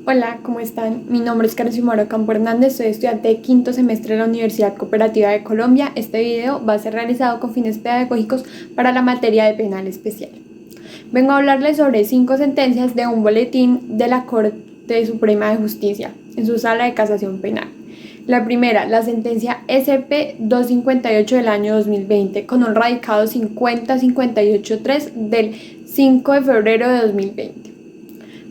Hola, ¿cómo están? Mi nombre es Carlos Xiomara Campo Hernández, soy estudiante de quinto semestre de la Universidad Cooperativa de Colombia. Este video va a ser realizado con fines pedagógicos para la materia de penal especial. Vengo a hablarles sobre 5 sentencias de un boletín de la Corte Suprema de Justicia en su sala de casación penal. La primera, la sentencia SP 258 del año 2020, con un radicado 50583 del 5 de febrero de 2020.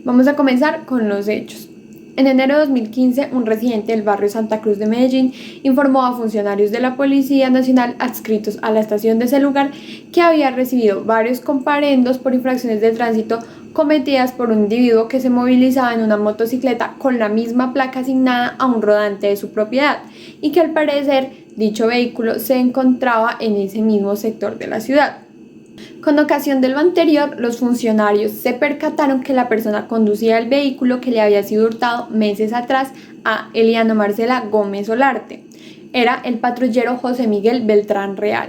Vamos a comenzar con los hechos. En enero de 2015, un residente del barrio Santa Cruz de Medellín informó a funcionarios de la Policía Nacional adscritos a la estación de ese lugar que había recibido varios comparendos por infracciones de tránsito cometidas por un individuo que se movilizaba en una motocicleta con la misma placa asignada a un rodante de su propiedad y que al parecer dicho vehículo se encontraba en ese mismo sector de la ciudad. Con ocasión de lo anterior, los funcionarios se percataron que la persona conducía el vehículo que le había sido hurtado meses atrás a Eliana Marcela Gómez Olarte. Era el patrullero José Miguel Beltrán Real,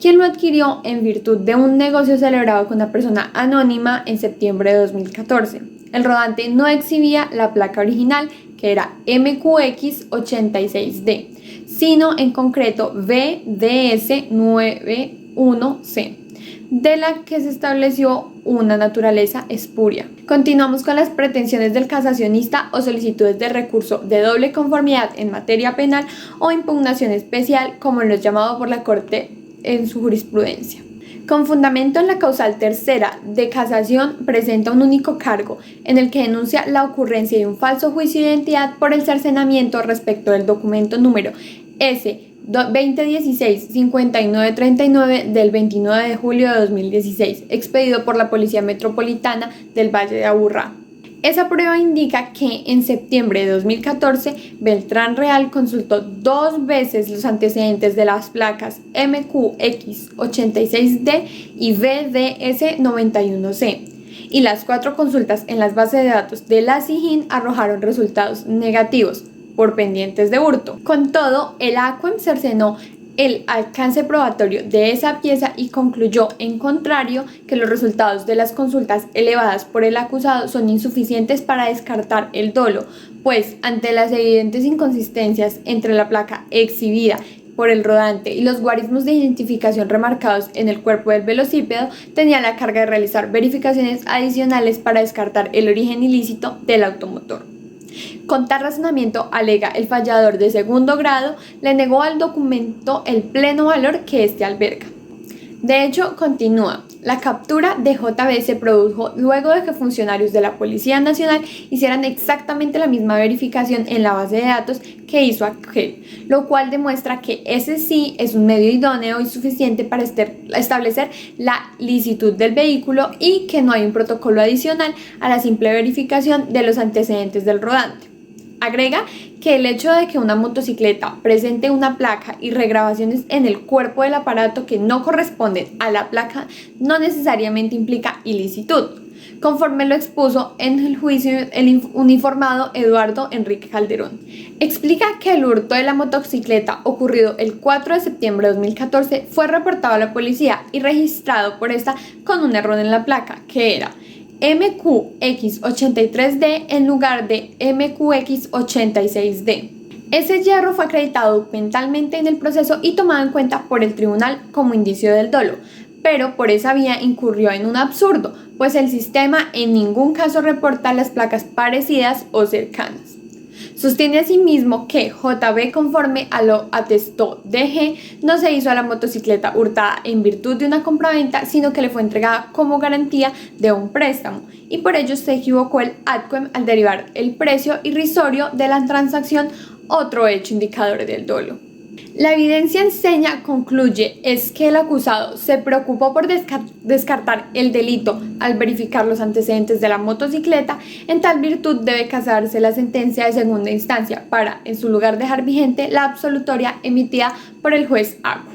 quien lo adquirió en virtud de un negocio celebrado con una persona anónima en septiembre de 2014. El rodante no exhibía la placa original, que era MQX86D, sino en concreto VDS91C, de la que se estableció una naturaleza espuria. Continuamos con las pretensiones del casacionista o solicitudes de recurso de doble conformidad en materia penal o impugnación especial, como lo es llamado por la Corte en su jurisprudencia. Con fundamento en la causal tercera de casación, presenta un único cargo en el que denuncia la ocurrencia de un falso juicio de identidad por el cercenamiento respecto del documento número S 2016-5939 del 29 de julio de 2016, expedido por la Policía Metropolitana del Valle de Aburrá. Esa prueba indica que en septiembre de 2014, Beltrán Real consultó 2 veces los antecedentes de las placas MQX86D y VDS91C, y las 4 consultas en las bases de datos de la SIJIN arrojaron resultados negativos por pendientes de hurto. Con todo, el ACUEM cercenó el alcance probatorio de esa pieza y concluyó, en contrario, que los resultados de las consultas elevadas por el acusado son insuficientes para descartar el dolo, pues ante las evidentes inconsistencias entre la placa exhibida por el rodante y los guarismos de identificación remarcados en el cuerpo del velocípedo, tenía la carga de realizar verificaciones adicionales para descartar el origen ilícito del automotor. Con tal razonamiento, alega el fallador de segundo grado, le negó al documento el pleno valor que éste alberga. De hecho, continúa, la captura de JB se produjo luego de que funcionarios de la Policía Nacional hicieran exactamente la misma verificación en la base de datos que hizo aquel, lo cual demuestra que ese sí es un medio idóneo y suficiente para establecer la licitud del vehículo y que no hay un protocolo adicional a la simple verificación de los antecedentes del rodante. Agrega que el hecho de que una motocicleta presente una placa y regrabaciones en el cuerpo del aparato que no corresponden a la placa no necesariamente implica ilicitud, conforme lo expuso en el juicio el uniformado Eduardo Enrique Calderón. Explica que el hurto de la motocicleta ocurrido el 4 de septiembre de 2014 fue reportado a la policía y registrado por esta con un error en la placa, que era MQX83D en lugar de MQX86D. Ese hierro fue acreditado documentalmente en el proceso y tomado en cuenta por el tribunal como indicio del dolo, pero por esa vía incurrió en un absurdo, pues el sistema en ningún caso reporta las placas parecidas o cercanas. Sostiene asimismo que JB, conforme a lo atestó DG, no se hizo a la motocicleta hurtada en virtud de una compraventa, sino que le fue entregada como garantía de un préstamo, y por ello se equivocó el ADCUEM al derivar el precio irrisorio de la transacción, otro hecho indicador del dolo. La evidencia concluye es que el acusado se preocupó por descartar el delito al verificar los antecedentes de la motocicleta. En tal virtud debe casarse la sentencia de segunda instancia para, en su lugar, dejar vigente la absolutoria emitida por el juez ACU.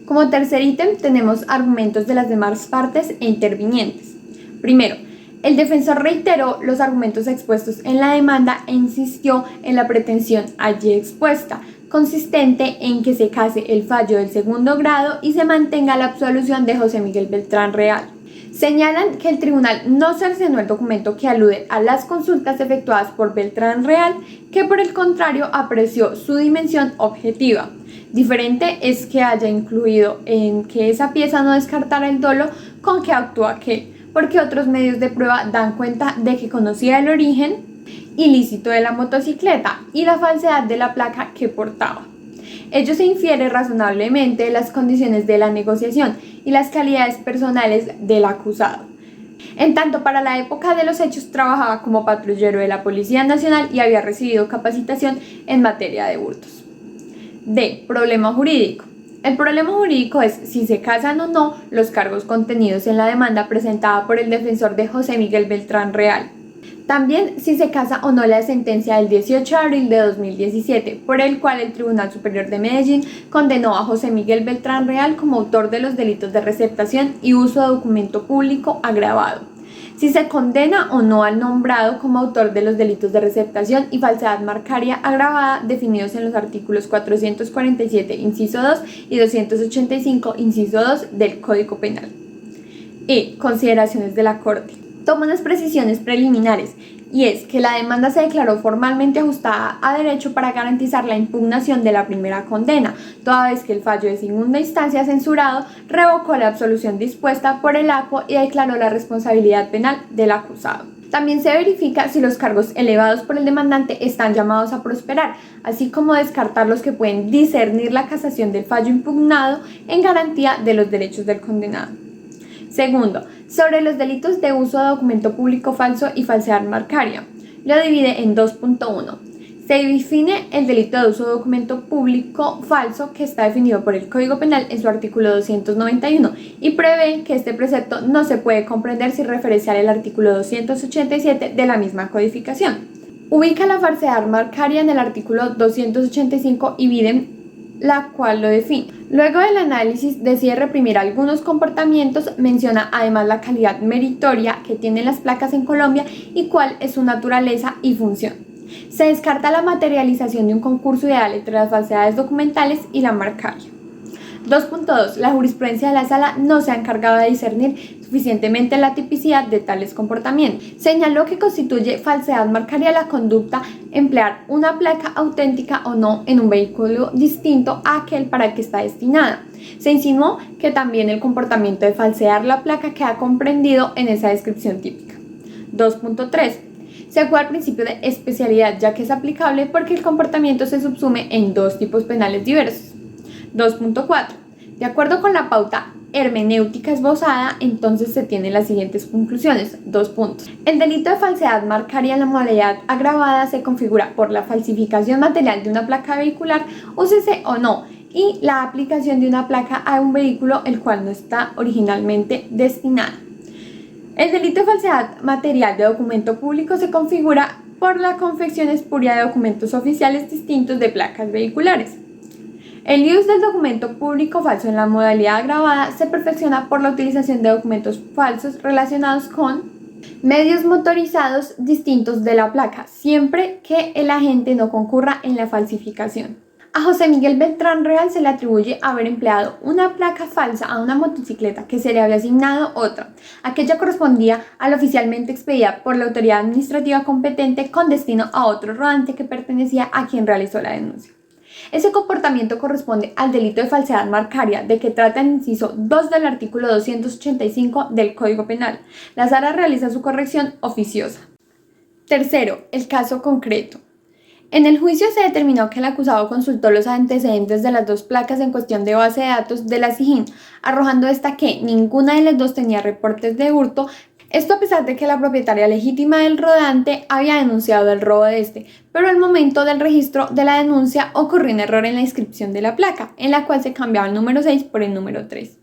Como tercer ítem tenemos argumentos de las demás partes e intervinientes. Primero, el defensor reiteró los argumentos expuestos en la demanda e insistió en la pretensión allí expuesta, consistente en que se case el fallo del segundo grado y se mantenga la absolución de José Miguel Beltrán Real. Señalan que el tribunal no cercenó el documento que alude a las consultas efectuadas por Beltrán Real, que por el contrario apreció su dimensión objetiva. Diferente es que haya incluido en que esa pieza no descartara el dolo con que actuó aquel, porque otros medios de prueba dan cuenta de que conocía el origen ilícito de la motocicleta y la falsedad de la placa que portaba. Ello se infiere razonablemente de las condiciones de la negociación y las calidades personales del acusado. En tanto, para la época de los hechos trabajaba como patrullero de la Policía Nacional y había recibido capacitación en materia de hurtos. D. Problema jurídico. El problema jurídico es si se casan o no los cargos contenidos en la demanda presentada por el defensor de José Miguel Beltrán Real. También si se casa o no la sentencia del 18 de abril de 2017, por el cual el Tribunal Superior de Medellín condenó a José Miguel Beltrán Real como autor de los delitos de receptación y uso de documento público agravado. Si se condena o no al nombrado como autor de los delitos de receptación y falsedad marcaria agravada definidos en los artículos 447, inciso 2 y 285, inciso 2 del Código Penal. Consideraciones de la Corte. Toma unas precisiones preliminares, y es que la demanda se declaró formalmente ajustada a derecho para garantizar la impugnación de la primera condena, toda vez que el fallo de segunda instancia censurado revocó la absolución dispuesta por el ACO y declaró la responsabilidad penal del acusado. También se verifica si los cargos elevados por el demandante están llamados a prosperar, así como descartar los que pueden discernir la casación del fallo impugnado en garantía de los derechos del condenado. Segundo, sobre los delitos de uso de documento público falso y falsedad marcaria. Lo divide en 2.1. Se define el delito de uso de documento público falso, que está definido por el Código Penal en su artículo 291 y prevé que este precepto no se puede comprender sin referenciar el artículo 287 de la misma codificación. Ubica la falsedad marcaria en el artículo 285 y Biden, la cual lo define. Luego del análisis decide reprimir algunos comportamientos, menciona además la calidad meritoria que tienen las placas en Colombia y cuál es su naturaleza y función. Se descarta la materialización de un concurso ideal entre las falsedades documentales y la marcaria. 2.2. La jurisprudencia de la Sala no se ha encargado de discernir suficientemente la tipicidad de tales comportamientos. Señaló que constituye falsedad marcaria la conducta emplear una placa auténtica o no en un vehículo distinto a aquel para el que está destinada. Se insinuó que también el comportamiento de falsear la placa queda comprendido en esa descripción típica. 2.3. Se acude al principio de especialidad, ya que es aplicable porque el comportamiento se subsume en dos tipos penales diversos. 2.4. De acuerdo con la pauta hermenéutica esbozada, entonces se tienen las siguientes conclusiones. 2 puntos. El delito de falsedad marcaria en la modalidad agravada se configura por la falsificación material de una placa vehicular, úsese o no, y la aplicación de una placa a un vehículo el cual no está originalmente destinado. El delito de falsedad material de documento público se configura por la confección espuria de documentos oficiales distintos de placas vehiculares. El use del documento público falso en la modalidad agravada se perfecciona por la utilización de documentos falsos relacionados con medios motorizados distintos de la placa, siempre que el agente no concurra en la falsificación. A José Miguel Beltrán Real se le atribuye haber empleado una placa falsa a una motocicleta que se le había asignado otra. Aquella correspondía a la oficialmente expedida por la autoridad administrativa competente con destino a otro rodante que pertenecía a quien realizó la denuncia. Ese comportamiento corresponde al delito de falsedad marcaria, de que trata el inciso 2 del artículo 285 del Código Penal. La Sala realiza su corrección oficiosa. Tercero, el caso concreto. En el juicio se determinó que el acusado consultó los antecedentes de las dos placas en cuestión de base de datos de la SIJIN, arrojando esta que ninguna de las dos tenía reportes de hurto. Esto a pesar de que la propietaria legítima del rodante había denunciado el robo de este, pero al momento del registro de la denuncia ocurrió un error en la inscripción de la placa, en la cual se cambiaba el número 6 por el número 3.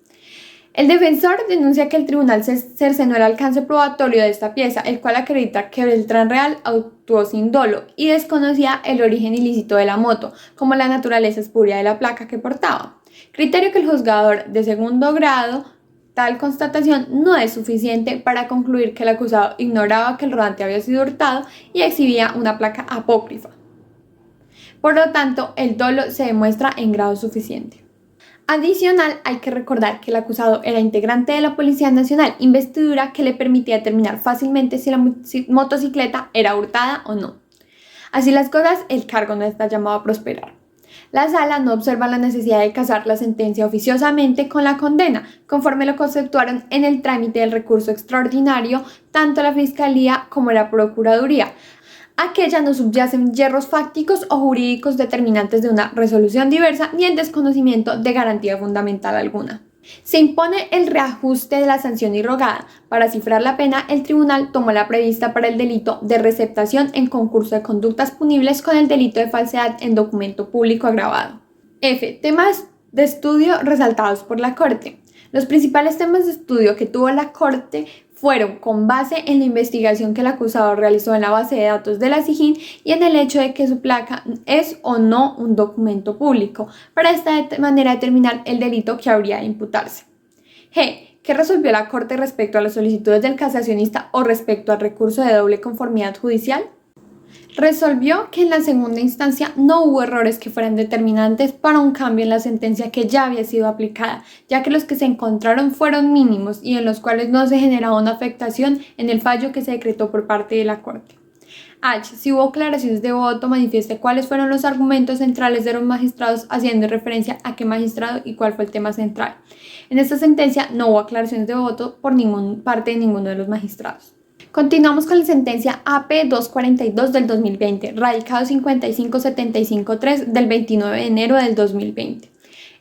El defensor denuncia que el tribunal cercenó el alcance probatorio de esta pieza, el cual acredita que Beltrán Real actuó sin dolo y desconocía el origen ilícito de la moto, como la naturaleza espuria de la placa que portaba. Criterio que el juzgador de segundo grado. Tal constatación no es suficiente para concluir que el acusado ignoraba que el rodante había sido hurtado y exhibía una placa apócrifa. Por lo tanto, el dolo se demuestra en grado suficiente. Adicional, hay que recordar que el acusado era integrante de la Policía Nacional, investidura que le permitía determinar fácilmente si la motocicleta era hurtada o no. Así las cosas, el cargo no está llamado a prosperar. La sala no observa la necesidad de casar la sentencia oficiosamente con la condena, conforme lo conceptuaron en el trámite del recurso extraordinario tanto la Fiscalía como la Procuraduría. Aquella no subyacen hierros fácticos o jurídicos determinantes de una resolución diversa ni el desconocimiento de garantía fundamental alguna. Se impone el reajuste de la sanción irrogada. Para cifrar la pena, el tribunal tomó la prevista para el delito de receptación en concurso de conductas punibles con el delito de falsedad en documento público agravado. F. Temas de estudio resaltados por la Corte. Los principales temas de estudio que tuvo la Corte fueron con base en la investigación que el acusado realizó en la base de datos de la SIJIN y en el hecho de que su placa es o no un documento público, para de esta manera determinar el delito que habría de imputarse. G. ¿Qué resolvió la Corte respecto a las solicitudes del casacionista o respecto al recurso de doble conformidad judicial? Resolvió que en la segunda instancia no hubo errores que fueran determinantes para un cambio en la sentencia que ya había sido aplicada, ya que los que se encontraron fueron mínimos y en los cuales no se generaba una afectación en el fallo que se decretó por parte de la Corte. H. Si hubo aclaraciones de voto, manifieste cuáles fueron los argumentos centrales de los magistrados, haciendo referencia a qué magistrado y cuál fue el tema central. En esta sentencia no hubo aclaraciones de voto por parte de ninguno de los magistrados. Continuamos con la sentencia AP 242 del 2020, radicado 55753 del 29 de enero del 2020.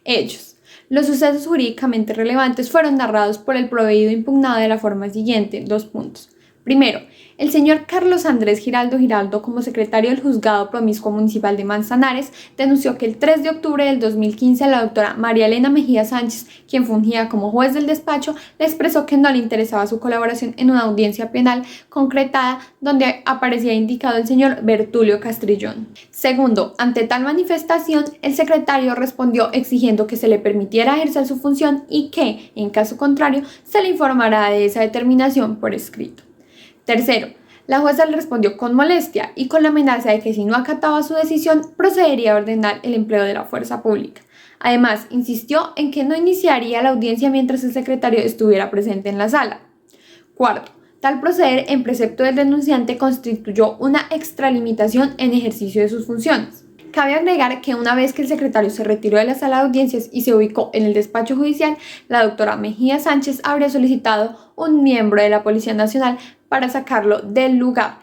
Hechos. Los sucesos jurídicamente relevantes fueron narrados por el proveído impugnado de la forma siguiente. 2 puntos. Primero, el señor Carlos Andrés Giraldo, como secretario del Juzgado Promiscuo Municipal de Manzanares, denunció que el 3 de octubre del 2015 la doctora María Elena Mejía Sánchez, quien fungía como juez del despacho, le expresó que no le interesaba su colaboración en una audiencia penal concretada donde aparecía indicado el señor Bertulio Castrillón. Segundo, ante tal manifestación, el secretario respondió exigiendo que se le permitiera ejercer su función y que, en caso contrario, se le informara de esa determinación por escrito. Tercero, la jueza le respondió con molestia y con la amenaza de que si no acataba su decisión, procedería a ordenar el empleo de la fuerza pública. Además, insistió en que no iniciaría la audiencia mientras el secretario estuviera presente en la sala. Cuarto, tal proceder en precepto del denunciante constituyó una extralimitación en ejercicio de sus funciones. Cabe agregar que una vez que el secretario se retiró de la sala de audiencias y se ubicó en el despacho judicial, la doctora Mejía Sánchez habría solicitado un miembro de la Policía Nacional para sacarlo del lugar.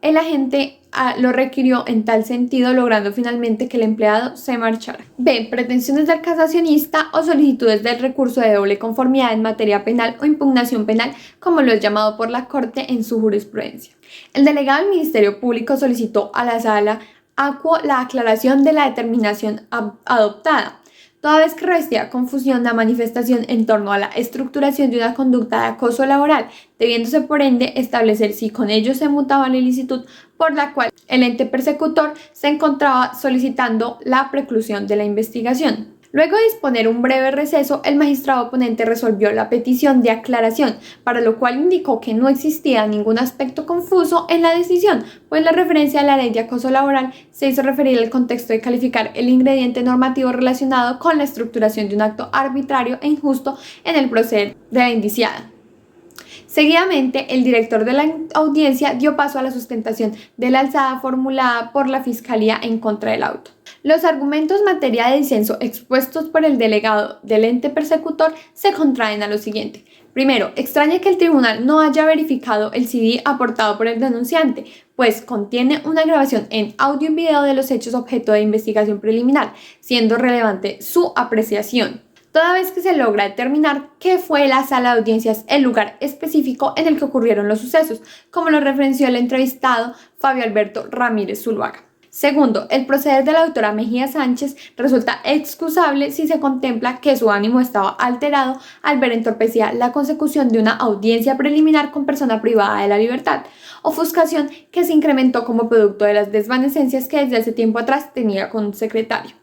El agente lo requirió en tal sentido, logrando finalmente que el empleado se marchara. B. Pretensiones del casacionista o solicitudes del recurso de doble conformidad en materia penal o impugnación penal, como lo es llamado por la Corte en su jurisprudencia. El delegado del Ministerio Público solicitó a la Sala Acuo la aclaración de la determinación adoptada, toda vez que revestía confusión la manifestación en torno a la estructuración de una conducta de acoso laboral, debiéndose por ende establecer si con ello se mutaba la ilicitud por la cual el ente persecutor se encontraba solicitando la preclusión de la investigación. Luego de disponer un breve receso, el magistrado ponente resolvió la petición de aclaración, para lo cual indicó que no existía ningún aspecto confuso en la decisión, pues la referencia a la ley de acoso laboral se hizo referir al contexto de calificar el ingrediente normativo relacionado con la estructuración de un acto arbitrario e injusto en el proceder de la indiciada. Seguidamente, el director de la audiencia dio paso a la sustentación de la alzada formulada por la Fiscalía en contra del auto. Los argumentos en materia de disenso expuestos por el delegado del ente persecutor se contraen a lo siguiente. Primero, extraña que el tribunal no haya verificado el CD aportado por el denunciante, pues contiene una grabación en audio y video de los hechos objeto de investigación preliminar, siendo relevante su apreciación, toda vez que se logra determinar qué fue la sala de audiencias el lugar específico en el que ocurrieron los sucesos, como lo referenció el entrevistado Fabio Alberto Ramírez Zuluaga. Segundo, el proceder de la doctora Mejía Sánchez resulta excusable si se contempla que su ánimo estaba alterado al ver entorpecida la consecución de una audiencia preliminar con persona privada de la libertad, ofuscación que se incrementó como producto de las desvanecencias que desde hace tiempo atrás tenía con un secretario.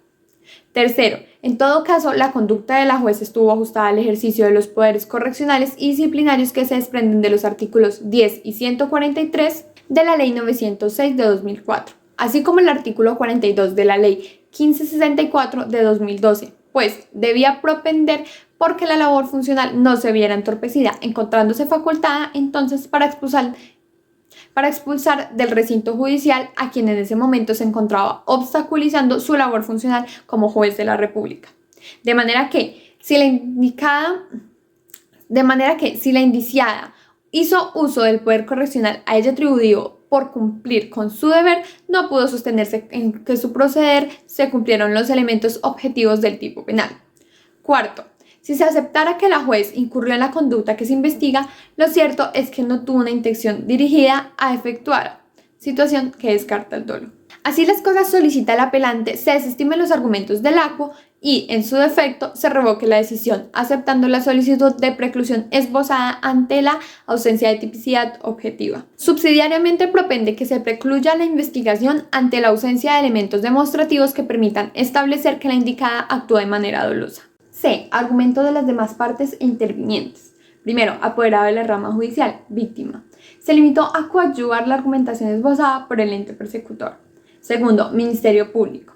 Tercero, en todo caso, la conducta de la jueza estuvo ajustada al ejercicio de los poderes correccionales y disciplinarios que se desprenden de los artículos 10 y 143 de la Ley 906 de 2004. Así como el artículo 42 de la Ley 1564 de 2012, pues debía propender porque la labor funcional no se viera entorpecida, encontrándose facultada entonces para expulsar del recinto judicial a quien en ese momento se encontraba obstaculizando su labor funcional como juez de la República. De manera que si la indiciada hizo uso del poder correccional a ella atribuido por cumplir con su deber, no pudo sostenerse en que su proceder se cumplieron los elementos objetivos del tipo penal. Cuarto, si se aceptara que la juez incurrió en la conducta que se investiga, lo cierto es que no tuvo una intención dirigida a efectuar, situación que descarta el dolo. Así las cosas, solicita el apelante se desestimen los argumentos del acuo y, en su defecto, se revoque la decisión, aceptando la solicitud de preclusión esbozada ante la ausencia de tipicidad objetiva. Subsidiariamente propende que se precluya la investigación ante la ausencia de elementos demostrativos que permitan establecer que la indicada actuó de manera dolosa. C. Argumento de las demás partes e intervinientes. Primero, apoderado de la rama judicial, víctima. Se limitó a coadyuvar la argumentación esbozada por el ente persecutor. Segundo, Ministerio Público.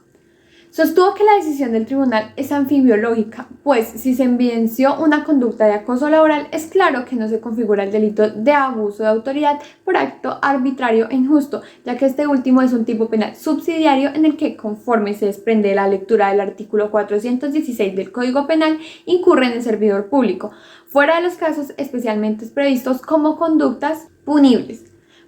Sostuvo que la decisión del tribunal es anfibiológica, pues si se evidenció una conducta de acoso laboral, es claro que no se configura el delito de abuso de autoridad por acto arbitrario e injusto, ya que este último es un tipo penal subsidiario en el que, conforme se desprende de la lectura del artículo 416 del Código Penal, incurre en el servidor público, fuera de los casos especialmente previstos como conductas punibles.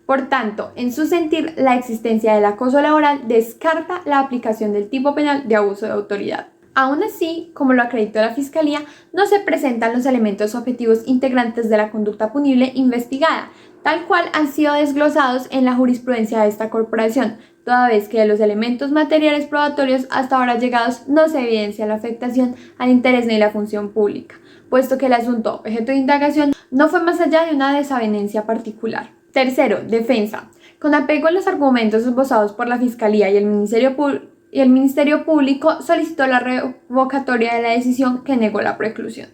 Por tanto, en su sentir, la existencia del acoso laboral descarta la aplicación del tipo penal de abuso de autoridad. Aún así, como lo acreditó la Fiscalía, no se presentan los elementos objetivos integrantes de la conducta punible investigada, tal cual han sido desglosados en la jurisprudencia de esta corporación, toda vez que de los elementos materiales probatorios hasta ahora llegados no se evidencia la afectación al interés ni la función pública, puesto que el asunto objeto de indagación no fue más allá de una desavenencia particular. Tercero, defensa. Con apego a los argumentos esbozados por la Fiscalía y el Ministerio Público, solicitó la revocatoria de la decisión que negó la preclusión.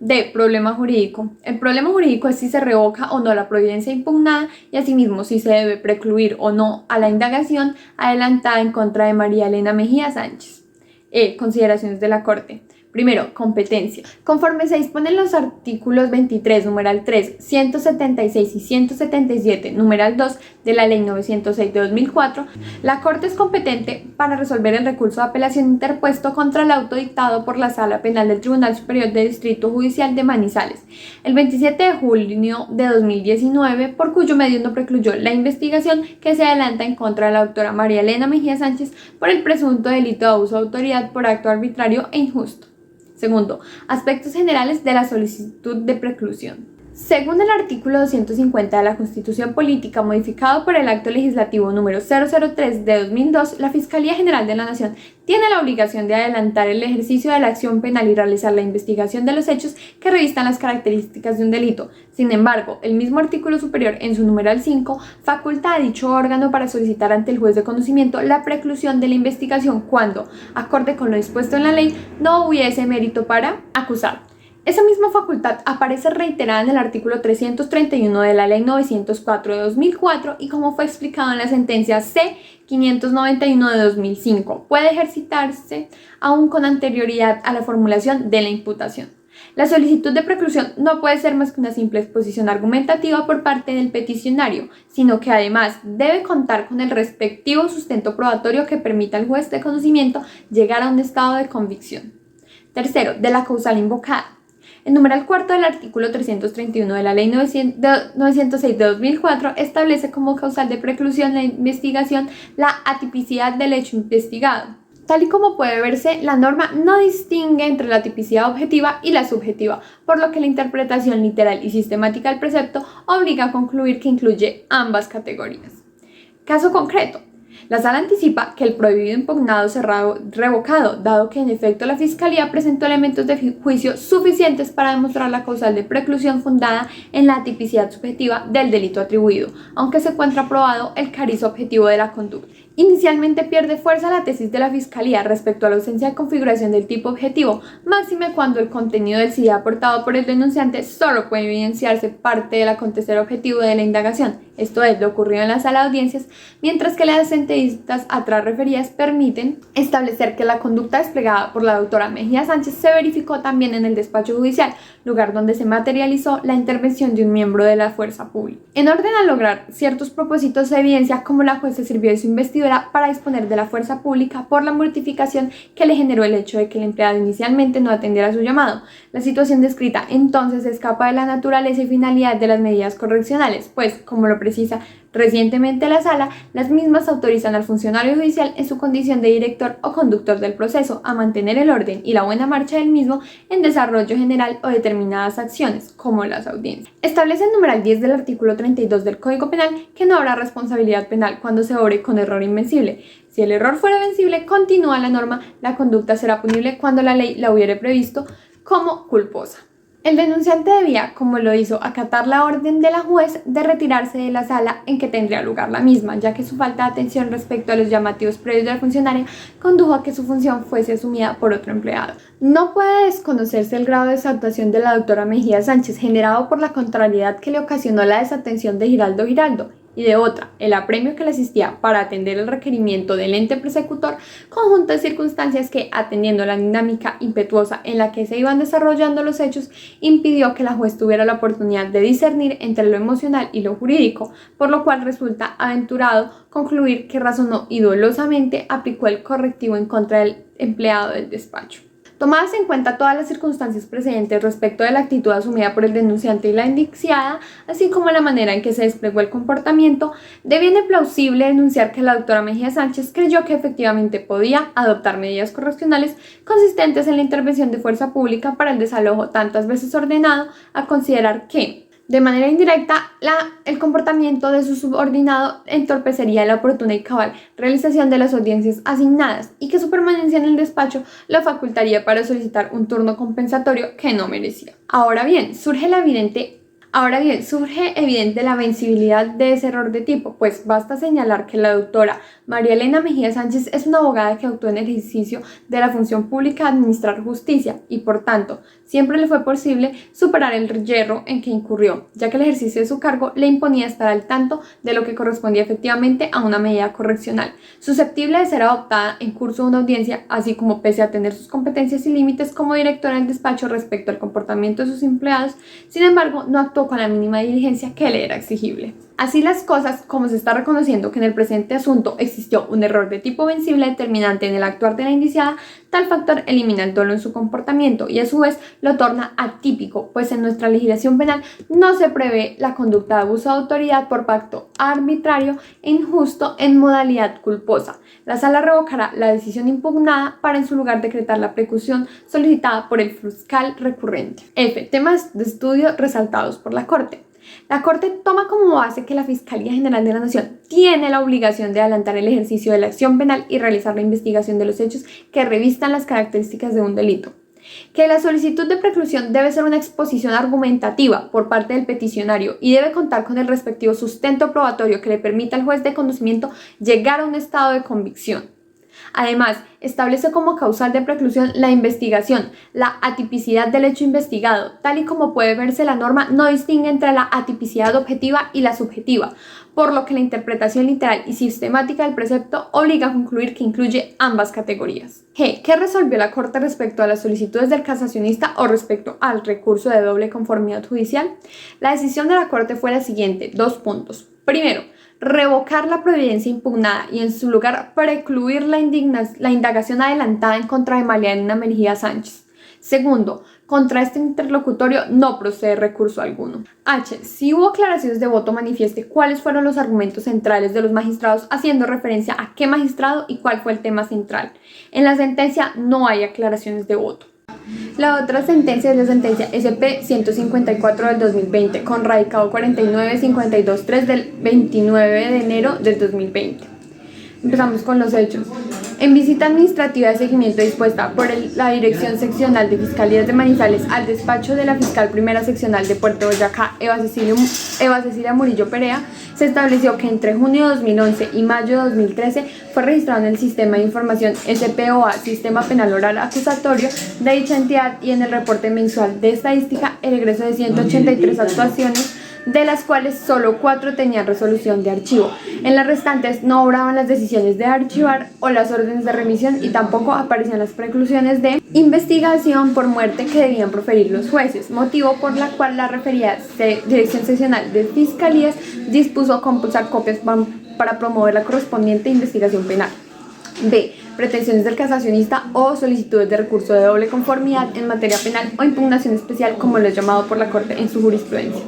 D. Problema jurídico. El problema jurídico es si se revoca o no la providencia impugnada y asimismo si se debe precluir o no a la indagación adelantada en contra de María Elena Mejía Sánchez. E. Consideraciones de la Corte. Primero, competencia. Conforme se disponen los artículos 23, numeral 3, 176 y 177, numeral 2 de la Ley 906 de 2004, la Corte es competente para resolver el recurso de apelación interpuesto contra el auto dictado por la Sala Penal del Tribunal Superior del Distrito Judicial de Manizales, el 27 de junio de 2019, por cuyo medio no precluyó la investigación que se adelanta en contra de la doctora María Elena Mejía Sánchez por el presunto delito de abuso de autoridad por acto arbitrario e injusto. Segundo, aspectos generales de la solicitud de preclusión. Según el artículo 250 de la Constitución Política, modificado por el Acto Legislativo número 003 de 2002, la Fiscalía General de la Nación tiene la obligación de adelantar el ejercicio de la acción penal y realizar la investigación de los hechos que revistan las características de un delito. Sin embargo, el mismo artículo superior, en su numeral 5, faculta a dicho órgano para solicitar ante el juez de conocimiento la preclusión de la investigación cuando, acorde con lo dispuesto en la ley, no hubiese mérito para acusar. Esa misma facultad aparece reiterada en el artículo 331 de la Ley 904 de 2004 y, como fue explicado en la sentencia C-591 de 2005, puede ejercitarse aún con anterioridad a la formulación de la imputación. La solicitud de preclusión no puede ser más que una simple exposición argumentativa por parte del peticionario, sino que además debe contar con el respectivo sustento probatorio que permita al juez de conocimiento llegar a un estado de convicción. Tercero, de la causal invocada. El numeral cuarto del artículo 331 de la Ley 906 de 2004 establece como causal de preclusión la investigación la atipicidad del hecho investigado. Tal y como puede verse, la norma no distingue entre la tipicidad objetiva y la subjetiva, por lo que la interpretación literal y sistemática del precepto obliga a concluir que incluye ambas categorías. Caso concreto. La Sala anticipa que el prohibido impugnado será revocado, dado que en efecto la Fiscalía presentó elementos de juicio suficientes para demostrar la causal de preclusión fundada en la tipicidad subjetiva del delito atribuido, aunque se encuentra probado el cariz objetivo de la conducta. Inicialmente pierde fuerza la tesis de la Fiscalía respecto a la ausencia de configuración del tipo objetivo, máxime cuando el contenido del CIE aportado por el denunciante solo puede evidenciarse parte del acontecer objetivo de la indagación, esto es, lo ocurrido en la sala de audiencias, mientras que la sentencia antecedentes atrás referidas permiten establecer que la conducta desplegada por la doctora Mejía Sánchez se verificó también en el despacho judicial, lugar donde se materializó la intervención de un miembro de la fuerza pública. En orden a lograr ciertos propósitos, se evidencia cómo la juez se sirvió de su investidura para disponer de la fuerza pública por la mortificación que le generó el hecho de que el empleado inicialmente no atendiera su llamado. La situación descrita entonces escapa de la naturaleza y finalidad de las medidas correccionales, pues, como lo precisa recientemente la Sala, las mismas autorizan al funcionario judicial en su condición de director o conductor del proceso a mantener el orden y la buena marcha del mismo en desarrollo general o determinadas acciones, como las audiencias. Establece el numeral 10 del artículo 32 del Código Penal que no habrá responsabilidad penal cuando se obre con error invencible. Si el error fuera vencible, continúa la norma, la conducta será punible cuando la ley la hubiere previsto como culposa. El denunciante debía, como lo hizo, acatar la orden de la juez de retirarse de la sala en que tendría lugar la misma, ya que su falta de atención respecto a los llamativos previos de la funcionaria condujo a que su función fuese asumida por otro empleado. No puede desconocerse el grado de desatuación de la doctora Mejía Sánchez, generado por la contrariedad que le ocasionó la desatención de Giraldo Giraldo, y de otra, el apremio que le asistía para atender el requerimiento del ente persecutor, conjunto de circunstancias que, atendiendo la dinámica impetuosa en la que se iban desarrollando los hechos, impidió que la juez tuviera la oportunidad de discernir entre lo emocional y lo jurídico, por lo cual resulta aventurado concluir que razonó y dolosamente aplicó el correctivo en contra del empleado del despacho. Tomadas en cuenta todas las circunstancias precedentes respecto de la actitud asumida por el denunciante y la indiciada, así como la manera en que se desplegó el comportamiento, deviene plausible denunciar que la doctora Mejía Sánchez creyó que efectivamente podía adoptar medidas correccionales consistentes en la intervención de fuerza pública para el desalojo tantas veces ordenado, a considerar que, de manera indirecta, el comportamiento de su subordinado entorpecería la oportuna y cabal realización de las audiencias asignadas y que su permanencia en el despacho lo facultaría para solicitar un turno compensatorio que no merecía. Ahora bien, surge evidente la vencibilidad de ese error de tipo, pues basta señalar que la doctora María Elena Mejía Sánchez es una abogada que actuó en el ejercicio de la función pública de administrar justicia y, por tanto, siempre le fue posible superar el yerro en que incurrió, ya que el ejercicio de su cargo le imponía estar al tanto de lo que correspondía efectivamente a una medida correccional, susceptible de ser adoptada en curso de una audiencia, así como pese a tener sus competencias y límites como directora del despacho respecto al comportamiento de sus empleados, sin embargo, no actuó con la mínima diligencia que le era exigible. Así las cosas, como se está reconociendo que en el presente asunto existió un error de tipo vencible determinante en el actuar de la indiciada, tal factor elimina el dolo en su comportamiento y a su vez lo torna atípico, pues en nuestra legislación penal no se prevé la conducta de abuso de autoridad por pacto arbitrario e injusto en modalidad culposa. La Sala revocará la decisión impugnada para en su lugar decretar la preclusión solicitada por el fiscal recurrente. F. Temas de estudio resaltados por la Corte. La Corte toma como base que la Fiscalía General de la Nación tiene la obligación de adelantar el ejercicio de la acción penal y realizar la investigación de los hechos que revistan las características de un delito. Que la solicitud de preclusión debe ser una exposición argumentativa por parte del peticionario y debe contar con el respectivo sustento probatorio que le permita al juez de conocimiento llegar a un estado de convicción. Además, establece como causal de preclusión la investigación, la atipicidad del hecho investigado. Tal y como puede verse, la norma no distingue entre la atipicidad objetiva y la subjetiva, por lo que la interpretación literal y sistemática del precepto obliga a concluir que incluye ambas categorías. G. ¿Qué resolvió la Corte respecto a las solicitudes del casacionista o respecto al recurso de doble conformidad judicial? La decisión de la Corte fue la siguiente: 2 puntos. Primero, revocar la providencia impugnada y en su lugar precluir la indagación adelantada en contra de María Elena Mejía Sánchez. Segundo, contra este interlocutorio no procede recurso alguno. H. Si hubo aclaraciones de voto, manifieste cuáles fueron los argumentos centrales de los magistrados, haciendo referencia a qué magistrado y cuál fue el tema central. En la sentencia no hay aclaraciones de voto. La otra sentencia es la sentencia SP 154 del 2020, con radicado 49-52-3 del 29 de enero del 2020. Empezamos con los hechos. En visita administrativa de seguimiento dispuesta por la Dirección Seccional de Fiscalías de Manizales al despacho de la Fiscal Primera Seccional de Puerto Boyacá, Eva Cecilia Murillo Perea, se estableció que entre junio de 2011 y mayo de 2013 fue registrado en el Sistema de Información SPOA, Sistema Penal Oral Acusatorio de dicha entidad, y en el reporte mensual de estadística el egreso de 183 actuaciones de las cuales solo 4 tenían resolución de archivo. En las restantes no obraban las decisiones de archivar o las órdenes de remisión y tampoco aparecían las preclusiones de investigación por muerte que debían proferir los jueces, motivo por la cual la referida Dirección Seccional de Fiscalías dispuso compulsar copias para promover la correspondiente investigación penal. B. Pretensiones del casacionista o solicitudes de recurso de doble conformidad en materia penal o impugnación especial, como lo es llamado por la Corte en su jurisprudencia.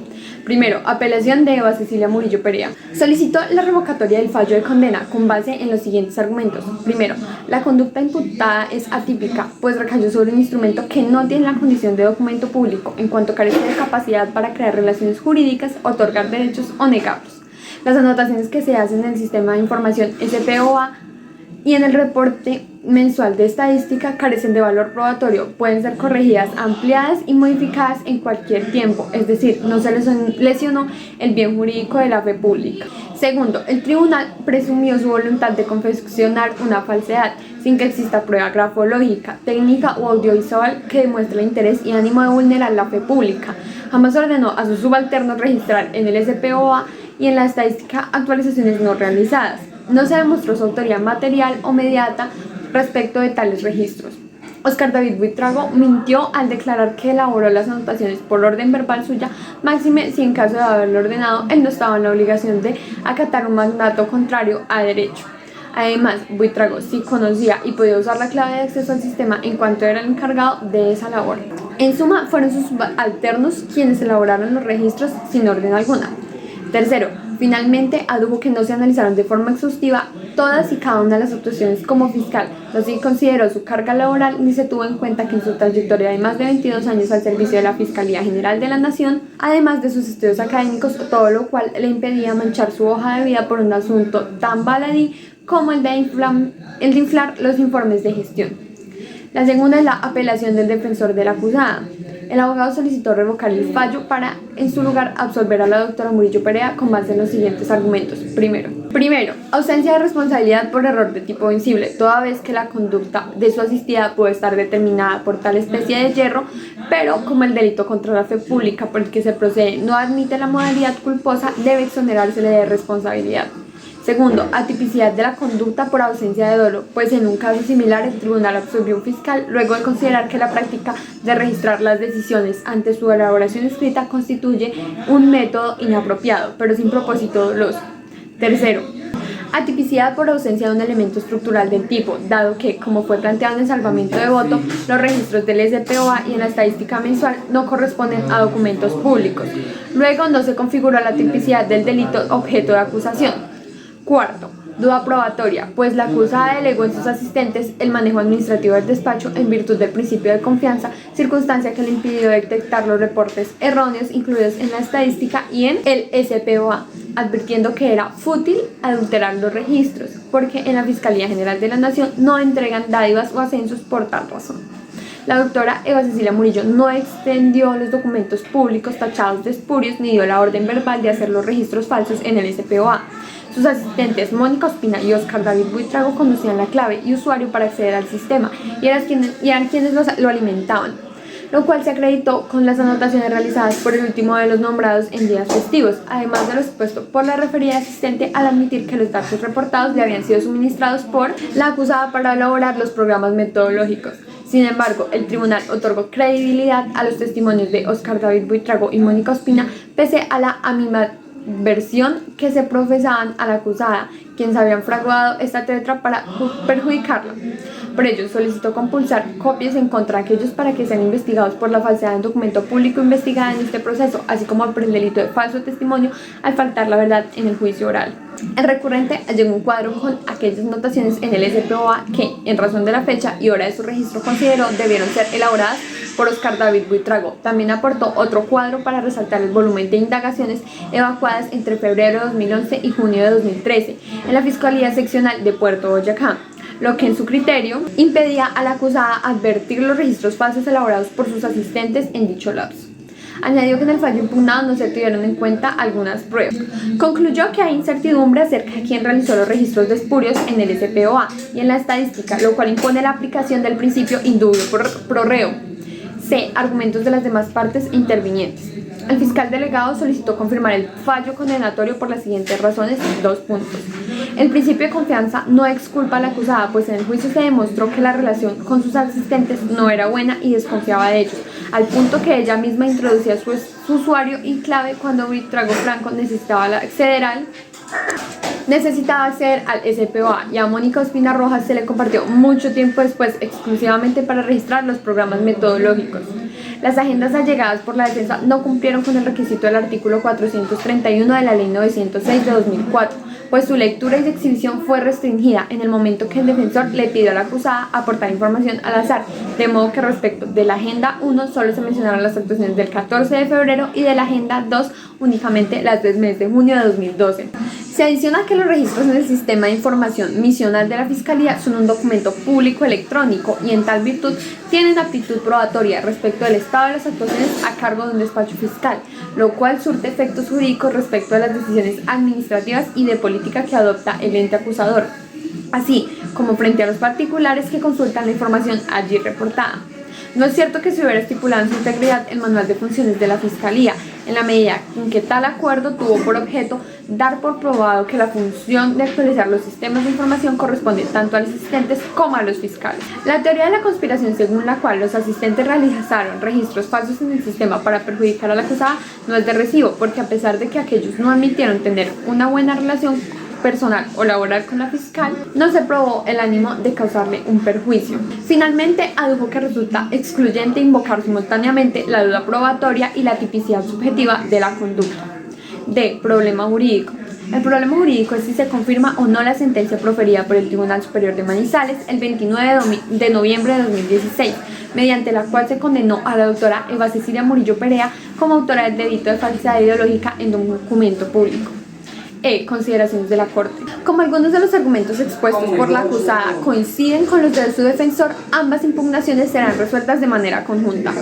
Primero, apelación de Eva Cecilia Murillo Perea. Solicitó la revocatoria del fallo de condena con base en los siguientes argumentos. Primero, la conducta imputada es atípica, pues recayó sobre un instrumento que no tiene la condición de documento público, en cuanto carece de capacidad para crear relaciones jurídicas, otorgar derechos o negarlos. Las anotaciones que se hacen en el sistema de información SPOA y en el reporte mensual de estadística carecen de valor probatorio, pueden ser corregidas, ampliadas y modificadas en cualquier tiempo, es decir, no se lesionó el bien jurídico de la fe pública. Segundo, el tribunal presumió su voluntad de confeccionar una falsedad, sin que exista prueba grafológica, técnica o audiovisual que demuestre el interés y ánimo de vulnerar la fe pública. Jamás ordenó a sus subalternos registrar en el SPOA y en la estadística actualizaciones no realizadas. No se demostró su autoría material o mediata respecto de tales registros. Óscar David Buitrago mintió al declarar que elaboró las anotaciones por orden verbal suya, máxime si en caso de haberlo ordenado, él no estaba en la obligación de acatar un mandato contrario a derecho. Además, Buitrago sí conocía y podía usar la clave de acceso al sistema en cuanto era el encargado de esa labor. En suma, fueron sus subalternos quienes elaboraron los registros sin orden alguna. Tercero, finalmente adujo que no se analizaron de forma exhaustiva todas y cada una de las actuaciones como fiscal, no se consideró su carga laboral ni se tuvo en cuenta que en su trayectoria de más de 22 años al servicio de la Fiscalía General de la Nación, además de sus estudios académicos, todo lo cual le impedía manchar su hoja de vida por un asunto tan baladí como el de inflar los informes de gestión. La segunda es la apelación del defensor de la acusada. El abogado solicitó revocar el fallo para, en su lugar, absolver a la doctora Murillo Perea con base en los siguientes argumentos. Primero, ausencia de responsabilidad por error de tipo vencible, toda vez que la conducta de su asistida puede estar determinada por tal especie de yerro, pero como el delito contra la fe pública por el que se procede no admite la modalidad culposa, debe exonerársele de responsabilidad. Segundo, atipicidad de la conducta por ausencia de dolo, pues en un caso similar el tribunal absolvió a un fiscal luego de considerar que la práctica de registrar las decisiones ante su elaboración escrita constituye un método inapropiado, pero sin propósito doloso. Tercero, atipicidad por ausencia de un elemento estructural del tipo, dado que, como fue planteado en el salvamento de voto, los registros del SPOA y en la estadística mensual no corresponden a documentos públicos. Luego no se configuró la tipicidad del delito objeto de acusación. Cuarto, duda probatoria, pues la acusada delegó en sus asistentes el manejo administrativo del despacho en virtud del principio de confianza, circunstancia que le impidió detectar los reportes erróneos incluidos en la estadística y en el SPOA, advirtiendo que era fútil adulterar los registros, porque en la Fiscalía General de la Nación no entregan dádivas o ascensos por tal razón. La doctora Eva Cecilia Murillo no extendió los documentos públicos tachados de espurios ni dio la orden verbal de hacer los registros falsos en el SPOA. Sus asistentes Mónica Ospina y Óscar David Buitrago conocían la clave y usuario para acceder al sistema y eran quienes lo alimentaban, lo cual se acreditó con las anotaciones realizadas por el último de los nombrados en días festivos, además de lo expuesto por la referida asistente al admitir que los datos reportados le habían sido suministrados por la acusada para elaborar los programas metodológicos. Sin embargo, el tribunal otorgó credibilidad a los testimonios de Óscar David Buitrago y Mónica Ospina, pese a la versión que se profesaban a la acusada, quienes habían fraguado esta tetra para perjudicarla. Por ello, solicitó compulsar copias en contra de aquellos para que sean investigados por la falsedad en documento público investigada en este proceso, así como por el delito de falso testimonio al faltar la verdad en el juicio oral. El recurrente llegó un cuadro con aquellas notaciones en el SPOA que, en razón de la fecha y hora de su registro, consideró debieron ser elaboradas por Óscar David Buitrago. También aportó otro cuadro para resaltar el volumen de indagaciones evacuadas entre febrero de 2011 y junio de 2013 en la Fiscalía Seccional de Puerto Boyacá, lo que en su criterio impedía a la acusada advertir los registros falsos elaborados por sus asistentes en dicho lapso. Añadió que en el fallo impugnado no se tuvieron en cuenta algunas pruebas. Concluyó que hay incertidumbre acerca de quién realizó los registros de espurios en el SPOA y en la estadística, lo cual impone la aplicación del principio indubio pro reo. C. Argumentos de las demás partes intervinientes. El fiscal delegado solicitó confirmar el fallo condenatorio por las siguientes razones: 2 puntos. El principio de confianza no exculpa a la acusada, pues en el juicio se demostró que la relación con sus asistentes no era buena y desconfiaba de ellos, al punto que ella misma introducía su usuario y clave cuando Buitrago Franco necesitaba acceder al SPOA, y a Mónica Ospina Rojas se le compartió mucho tiempo después exclusivamente para registrar los programas metodológicos. Las agendas allegadas por la defensa no cumplieron con el requisito del artículo 431 de la Ley 906 de 2004, pues su lectura y exhibición fue restringida en el momento que el defensor le pidió a la acusada aportar información al azar, de modo que respecto de la Agenda 1 solo se mencionaron las actuaciones del 14 de febrero y de la Agenda 2 únicamente las del mes de junio de 2012. Se adiciona que los registros en el Sistema de Información Misional de la Fiscalía son un documento público electrónico y en tal virtud tienen aptitud probatoria respecto del estado de las actuaciones a cargo de un despacho fiscal, lo cual surte efectos jurídicos respecto a las decisiones administrativas y de política que adopta el ente acusador, así como frente a los particulares que consultan la información allí reportada. No es cierto que se hubiera estipulado en su integridad el manual de funciones de la Fiscalía, en la medida en que tal acuerdo tuvo por objeto dar por probado que la función de actualizar los sistemas de información corresponde tanto a los asistentes como a los fiscales. La teoría de la conspiración según la cual los asistentes realizaron registros falsos en el sistema para perjudicar a la acusada no es de recibo, porque a pesar de que aquellos no admitieron tener una buena relación personal o laboral con la fiscal, no se probó el ánimo de causarle un perjuicio. Finalmente, adujo que resulta excluyente invocar simultáneamente la duda probatoria y la tipicidad subjetiva de la conducta. D. Problema jurídico. El problema jurídico es si se confirma o no la sentencia proferida por el Tribunal Superior de Manizales el 29 de noviembre de 2016, mediante la cual se condenó a la doctora Eva Cecilia Murillo Perea como autora del delito de falsedad ideológica en un documento público. Consideraciones de la Corte. Como algunos de los argumentos expuestos por la acusada coinciden con los de su defensor, ambas impugnaciones serán resueltas de manera conjunta.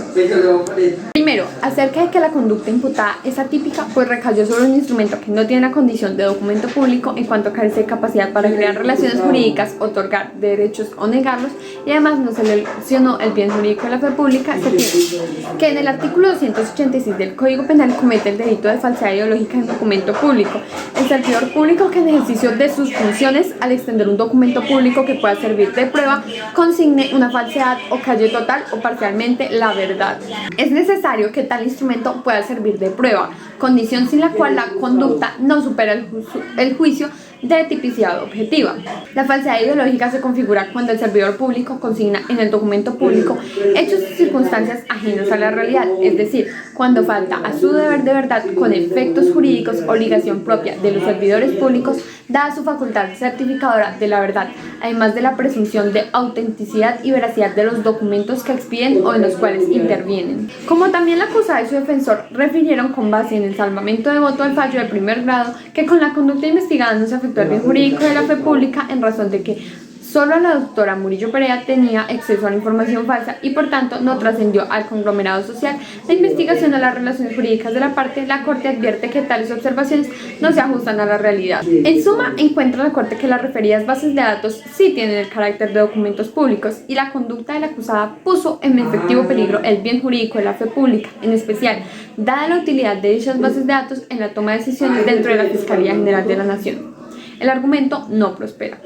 Primero, acerca de que la conducta imputada es atípica, pues recayó sobre un instrumento que no tiene la condición de documento público en cuanto carece de capacidad para crear relaciones jurídicas, otorgar derechos o negarlos, y además no se le lesionó el bien jurídico de la fe pública. Se tiene que en el artículo 286 del Código Penal comete el delito de falsedad ideológica en documento público el servidor público que en ejercicio de sus funciones, al extender un documento público que pueda servir de prueba, consigne una falsedad o calle total o parcialmente la verdad. Es necesario que tal instrumento pueda servir de prueba, condición sin la cual la conducta no supera el juicio de tipicidad objetiva. La falsedad ideológica se configura cuando el servidor público consigna en el documento público hechos y circunstancias ajenos a la realidad, es decir, cuando falta a su deber de verdad con efectos jurídicos, obligación propia de los servidores públicos, dada su facultad certificadora de la verdad, además de la presunción de autenticidad y veracidad de los documentos que expiden o en los cuales intervienen. Como también la acusada y su defensor refirieron con base en el salvamento de voto al fallo de primer grado que con la conducta investigada no se afectó el bien jurídico de la fe pública en razón de que solo la doctora Murillo Perea tenía acceso a la información falsa y por tanto no trascendió al conglomerado social la investigación a las relaciones jurídicas de la parte. La Corte advierte que tales observaciones no se ajustan a la realidad. En suma, encuentra la Corte que las referidas bases de datos sí tienen el carácter de documentos públicos y la conducta de la acusada puso en efectivo peligro el bien jurídico de la fe pública, en especial dada la utilidad de dichas bases de datos en la toma de decisiones dentro de la Fiscalía General de la Nación. El argumento no prospera.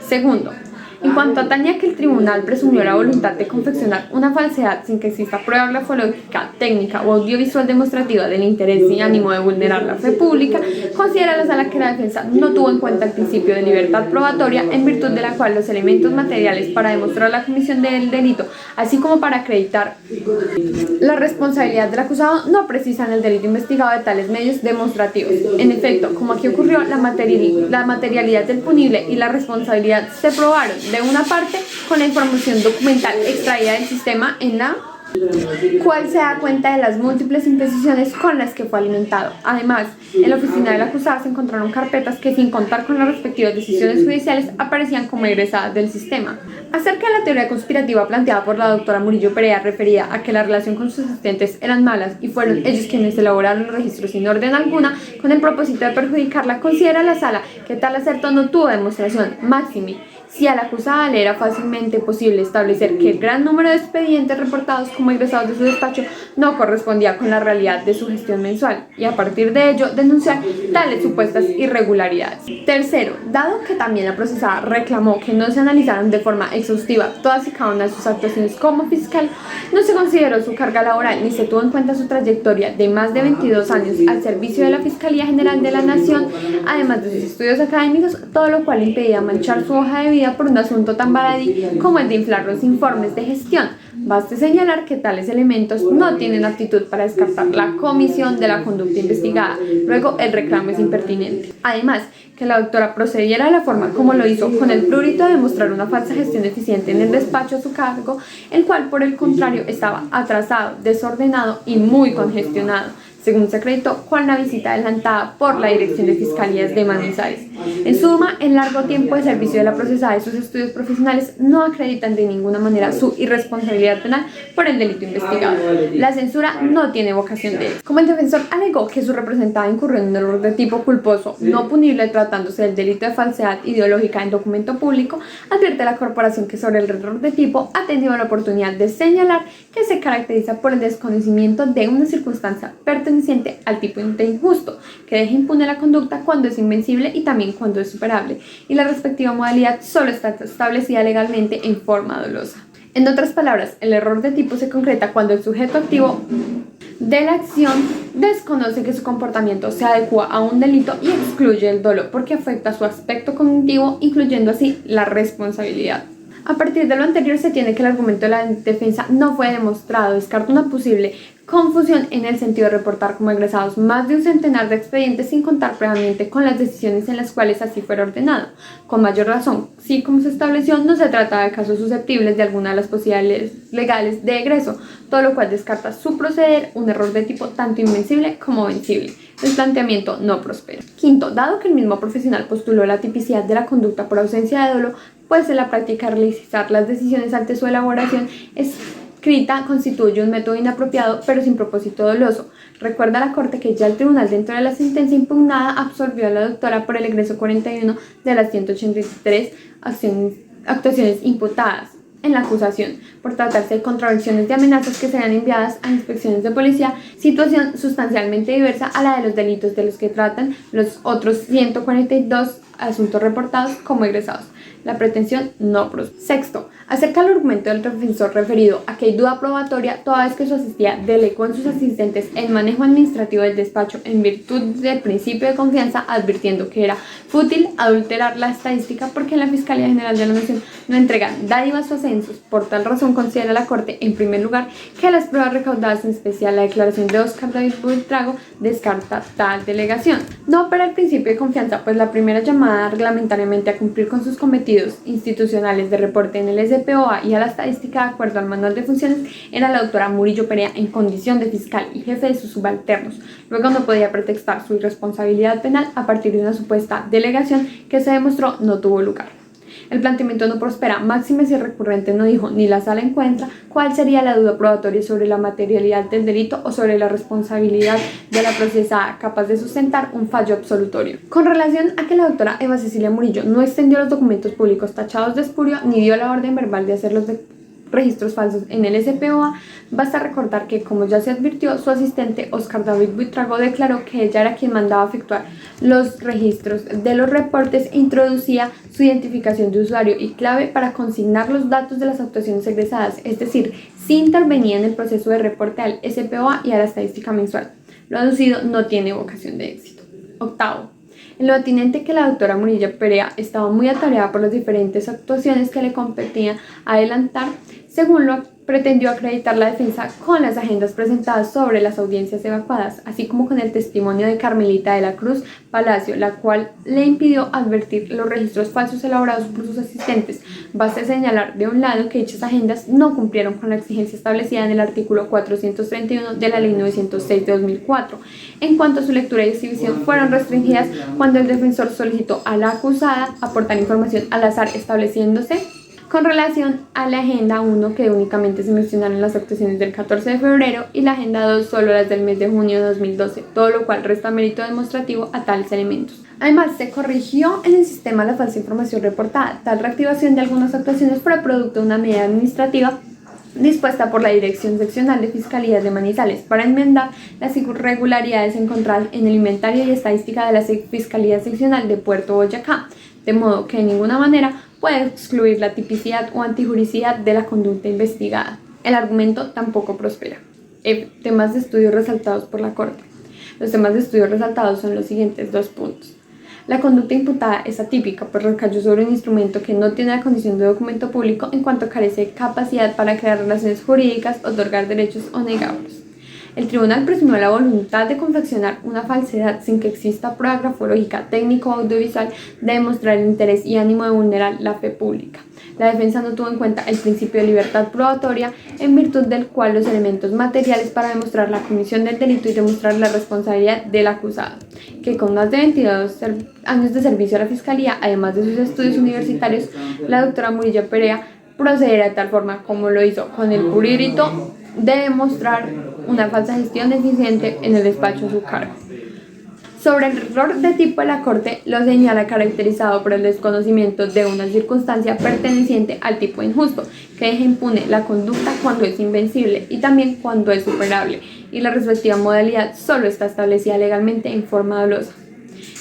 Segundo, en cuanto atañe a que el tribunal presumió la voluntad de confeccionar una falsedad sin que exista prueba grafológica, técnica o audiovisual demostrativa del interés y ánimo de vulnerar la fe pública, considera la Sala que la defensa no tuvo en cuenta el principio de libertad probatoria, en virtud de la cual los elementos materiales para demostrar la comisión del delito, así como para acreditar la responsabilidad del acusado, no precisan el delito investigado de tales medios demostrativos. En efecto, como aquí ocurrió, la materialidad del punible y la responsabilidad se probaron de una parte con la información documental extraída del sistema en la cual se da cuenta de las múltiples imprecisiones con las que fue alimentado. Además, en la oficina de la acusada se encontraron carpetas que, sin contar con las respectivas decisiones judiciales, aparecían como egresadas del sistema. Acerca de la teoría conspirativa planteada por la doctora Murillo Perea, referida a que la relación con sus asistentes eran malas y fueron ellos quienes elaboraron los registros sin orden alguna con el propósito de perjudicarla, considera la Sala que tal acerto no tuvo demostración máxime Si a la acusada le era fácilmente posible establecer que el gran número de expedientes reportados como egresados de su despacho no correspondía con la realidad de su gestión mensual y a partir de ello denunciar tales supuestas irregularidades. Tercero, dado que también la procesada reclamó que no se analizaran de forma exhaustiva todas y cada una de sus actuaciones como fiscal, no se consideró su carga laboral ni se tuvo en cuenta su trayectoria de más de 22 años al servicio de la Fiscalía General de la Nación, además de sus estudios académicos, todo lo cual impedía manchar su hoja de vida por un asunto tan baladí como el de inflar los informes de gestión. Baste señalar que tales elementos no tienen aptitud para descartar la comisión de la conducta investigada. Luego, el reclamo es impertinente. Además, que la doctora procediera de la forma como lo hizo, con el prurito de demostrar una falsa gestión eficiente en el despacho a su cargo, el cual, por el contrario, estaba atrasado, desordenado y muy congestionado, según se acreditó con la visita adelantada por la Dirección de Fiscalías de Manizales. En suma, el largo tiempo de servicio de la procesada y sus estudios profesionales no acreditan de ninguna manera su irresponsabilidad penal por el delito investigado. La censura no tiene vocación de éxito. Como el defensor alegó que su representada incurrió en un error de tipo culposo, no punible tratándose del delito de falsedad ideológica en documento público, advierte la corporación que sobre el error de tipo ha tenido la oportunidad de señalar que se caracteriza por el desconocimiento de una circunstancia perteneciente al tipo de injusto, que deja impune la conducta cuando es invencible y también cuando es superable, y la respectiva modalidad solo está establecida legalmente en forma dolosa. En otras palabras, el error de tipo se concreta cuando el sujeto activo de la acción desconoce que su comportamiento se adecua a un delito y excluye el dolo porque afecta su aspecto cognitivo, incluyendo así la responsabilidad. A partir de lo anterior se tiene que el argumento de la defensa no fue demostrado, descarta una posible confusión en el sentido de reportar como egresados más de un centenar de expedientes sin contar previamente con las decisiones en las cuales así fuera ordenado. Con mayor razón, si como se estableció no se trata de casos susceptibles de alguna de las posibilidades legales de egreso, todo lo cual descarta su proceder, un error de tipo tanto invencible como vencible. El planteamiento no prospera. Quinto, dado que el mismo profesional postuló la tipicidad de la conducta por ausencia de dolo, pues en la práctica realizar las decisiones ante su elaboración escrita constituye un método inapropiado pero sin propósito doloso. Recuerda la Corte que ya el tribunal dentro de la sentencia impugnada absolvió a la doctora por el egreso 41 de las 183 actuaciones imputadas en la acusación, por tratarse de contravenciones de amenazas que serán enviadas a inspecciones de policía, situación sustancialmente diversa a la de los delitos de los que tratan los otros 142 asuntos reportados como egresados. La pretensión no procede. Sexto, acerca del argumento del defensor referido a que hay duda probatoria toda vez que su asistida delegó en sus asistentes el manejo administrativo del despacho en virtud del principio de confianza, advirtiendo que era fútil adulterar la estadística porque la Fiscalía General de la Nación no entrega dádivas o censos. Por tal razón considera la Corte, en primer lugar, que las pruebas recaudadas, en especial la declaración de Óscar David Buitrago, descarta tal delegación. No opera el principio de confianza, pues la primera llamada reglamentariamente a cumplir con sus cometidos institucionales de reporte en el SPOA y a la estadística de acuerdo al manual de funciones era la doctora Murillo Perea en condición de fiscal y jefe de sus subalternos. Luego no podía pretextar su irresponsabilidad penal a partir de una supuesta delegación que se demostró no tuvo lugar. El planteamiento no prospera, máxime si el recurrente no dijo ni la sala encuentra cuál sería la duda probatoria sobre la materialidad del delito o sobre la responsabilidad de la procesada capaz de sustentar un fallo absolutorio. Con relación a que la doctora Eva Cecilia Murillo no extendió los documentos públicos tachados de espurio ni dio la orden verbal de hacer los registros falsos en el SPOA, basta recordar que, como ya se advirtió, su asistente Óscar David Buitrago declaró que ella era quien mandaba efectuar los registros de los reportes e introducía su identificación de usuario y clave para consignar los datos de las actuaciones egresadas, es decir, sí intervenía en el proceso de reporte al SPOA y a la estadística mensual. Lo aducido no tiene vocación de éxito. Octavo, en lo atinente que la doctora Murillo Perea estaba muy atareada por las diferentes actuaciones que le competían adelantar, según lo pretendió acreditar la defensa con las agendas presentadas sobre las audiencias evacuadas, así como con el testimonio de Carmelita de la Cruz Palacio, la cual le impidió advertir los registros falsos elaborados por sus asistentes. Basta señalar de un lado que dichas agendas no cumplieron con la exigencia establecida en el artículo 431 de la Ley 906 de 2004, en cuanto a su lectura y exhibición fueron restringidas cuando el defensor solicitó a la acusada aportar información al azar, estableciéndose con relación a la Agenda 1 que únicamente se mencionaron las actuaciones del 14 de febrero y la Agenda 2 solo las del mes de junio de 2012, todo lo cual resta mérito demostrativo a tales elementos. Además, se corrigió en el sistema la falsa información reportada. Tal reactivación de algunas actuaciones fue producto de una medida administrativa dispuesta por la Dirección Seccional de Fiscalías de Manizales para enmendar las irregularidades encontradas en el inventario y estadística de la Fiscalía Seccional de Puerto Boyacá, de modo que de ninguna manera puede excluir la tipicidad o antijuricidad de la conducta investigada. El argumento tampoco prospera. Temas de estudio resaltados por la Corte. Los temas de estudio resaltados son los siguientes dos puntos. La conducta imputada es atípica, pues recayó sobre un instrumento que no tiene la condición de documento público en cuanto carece de capacidad para crear relaciones jurídicas, otorgar derechos o negarlos. El tribunal presumió la voluntad de confeccionar una falsedad sin que exista prueba grafológica, técnico o audiovisual de demostrar el interés y ánimo de vulnerar la fe pública. La defensa no tuvo en cuenta el principio de libertad probatoria, en virtud del cual los elementos materiales para demostrar la comisión del delito y demostrar la responsabilidad del acusado, que con más de 22 años de servicio a la Fiscalía, además de sus estudios universitarios, la doctora Murillo Perea procederá de tal forma como lo hizo con el purito de demostrar una falsa gestión eficiente en el despacho a su cargo. Sobre el error de tipo de la Corte lo señala caracterizado por el desconocimiento de una circunstancia perteneciente al tipo injusto, que deja impune la conducta cuando es invencible y también cuando es superable, y la respectiva modalidad solo está establecida legalmente en forma dolosa.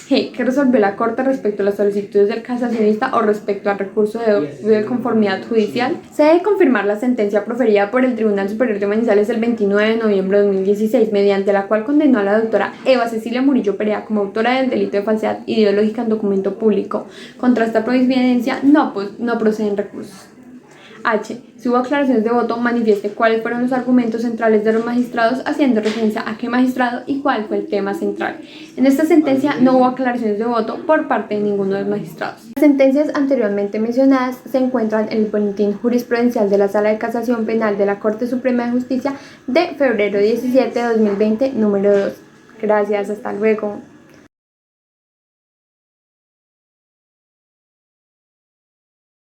G. ¿Qué resolvió la Corte respecto a las solicitudes del casacionista o respecto al recurso de conformidad judicial? Se debe confirmar la sentencia proferida por el Tribunal Superior de Manizales el 29 de noviembre de 2016, mediante la cual condenó a la doctora Eva Cecilia Murillo Perea como autora del delito de falsedad ideológica en documento público. Contra esta providencia no proceden recursos. H. Si hubo aclaraciones de voto, manifieste cuáles fueron los argumentos centrales de los magistrados, haciendo referencia a qué magistrado y cuál fue el tema central. En esta sentencia no hubo aclaraciones de voto por parte de ninguno de los magistrados. Las sentencias anteriormente mencionadas se encuentran en el Boletín Jurisprudencial de la Sala de Casación Penal de la Corte Suprema de Justicia de febrero 17 de 2020, número 2. Gracias, hasta luego.